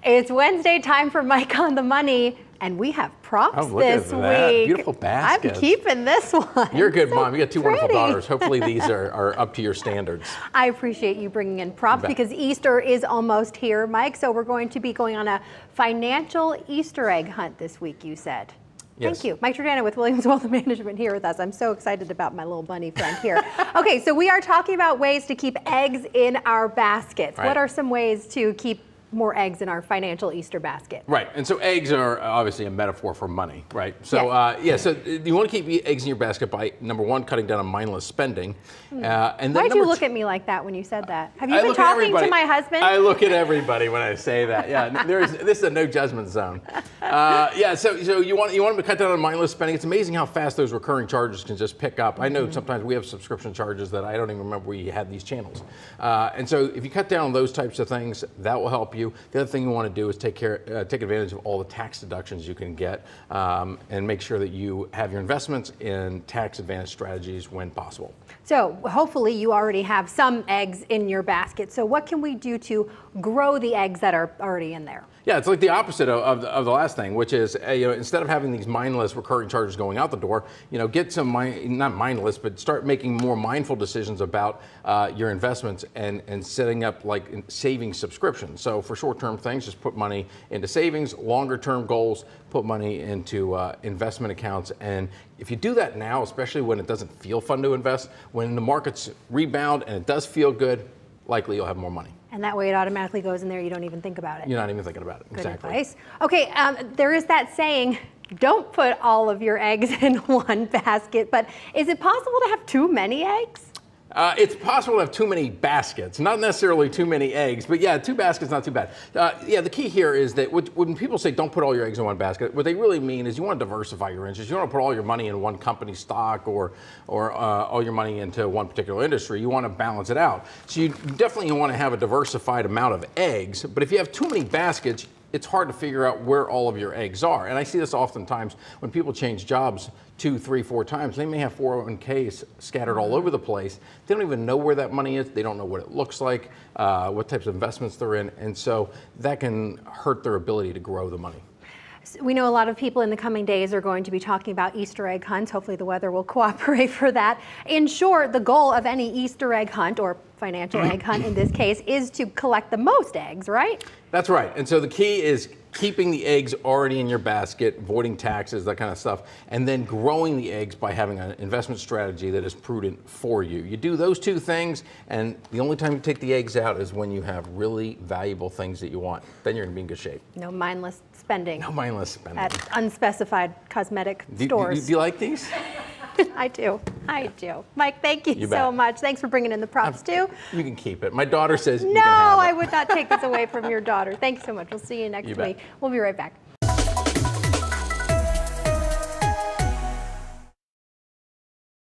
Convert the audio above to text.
It's Wednesday, time for Mike on the Money, and we have props this week. Beautiful baskets. I'm keeping this one. You're a good so mom. You got two pretty. wonderful daughters. Hopefully these are up to your standards. I appreciate you bringing in props because Easter is almost here, Mike. So we're going to be going on a financial Easter egg hunt this week, you said. Yes. Thank you. Mike Giordano with Williams Wealth Management here with us. I'm so excited about my little bunny friend here. Okay, so we are talking about ways to keep eggs in our baskets. Right. What are some ways to keep more eggs in our financial Easter basket? Right, and so eggs are obviously a metaphor for money, right? So yes. so you want to keep eggs in your basket by, number one, cutting down on mindless spending. And then Why'd you look at me like that when you said that? Have you been look at talking everybody. to my husband? I look at everybody when I say that. Yeah, this is a no judgment zone. So you want them to cut down on mindless spending. It's amazing how fast those recurring charges can just pick up. I know sometimes we have subscription charges that I don't even remember we had these channels. And so if you cut down on those types of things, that will help you. The other thing you want to do is take advantage of all the tax deductions you can get, and make sure that you have your investments in tax advantage strategies when possible. So hopefully you already have some eggs in your basket. So what can we do to grow the eggs that are already in there? Yeah, it's like the opposite of the last thing, which is instead of having these mindless recurring charges going out the door, get some not mindless, but start making more mindful decisions about your investments and setting up like savings subscriptions. So for short-term things, just put money into savings. Longer-term goals, put money into investment accounts. And if you do that now, especially when it doesn't feel fun to invest, when the markets rebound and it does feel good, likely you'll have more money. And that way it automatically goes in there. You don't even think about it. You're not even thinking about it. Good Exactly. advice. Okay, there is that saying, don't put all of your eggs in one basket, but is it possible to have too many eggs? It's possible to have too many baskets, not necessarily too many eggs, but yeah, 2 baskets, not too bad. The key here is that when people say don't put all your eggs in one basket, what they really mean is you want to diversify your interests. You don't want to put all your money in one company's stock or all your money into one particular industry. You want to balance it out. So you definitely want to have a diversified amount of eggs, but if you have too many baskets, it's hard to figure out where all of your eggs are. And I see this oftentimes when people change jobs 2, 3, 4 times. They may have 401ks scattered all over the place. They don't even know where that money is. They don't know what it looks like, what types of investments they're in. And so that can hurt their ability to grow the money. We know a lot of people in the coming days are going to be talking about Easter egg hunts. Hopefully the weather will cooperate for that. In short, the goal of any Easter egg hunt, or financial egg hunt in this case, is to collect the most eggs, right? That's right. And so the key is keeping the eggs already in your basket, avoiding taxes, that kind of stuff, and then growing the eggs by having an investment strategy that is prudent for you. You do those 2 things, and the only time you take the eggs out is when you have really valuable things that you want. Then you're going to be in good shape. No mindless spending. No mindless spending. At unspecified cosmetic stores. Do you like these? I do. Mike, thank you so much. Thanks for bringing in the props too. You can keep it. My daughter says you no, can have it. I would not take this away from your daughter. Thanks so much. We'll see you next week. We'll be right back.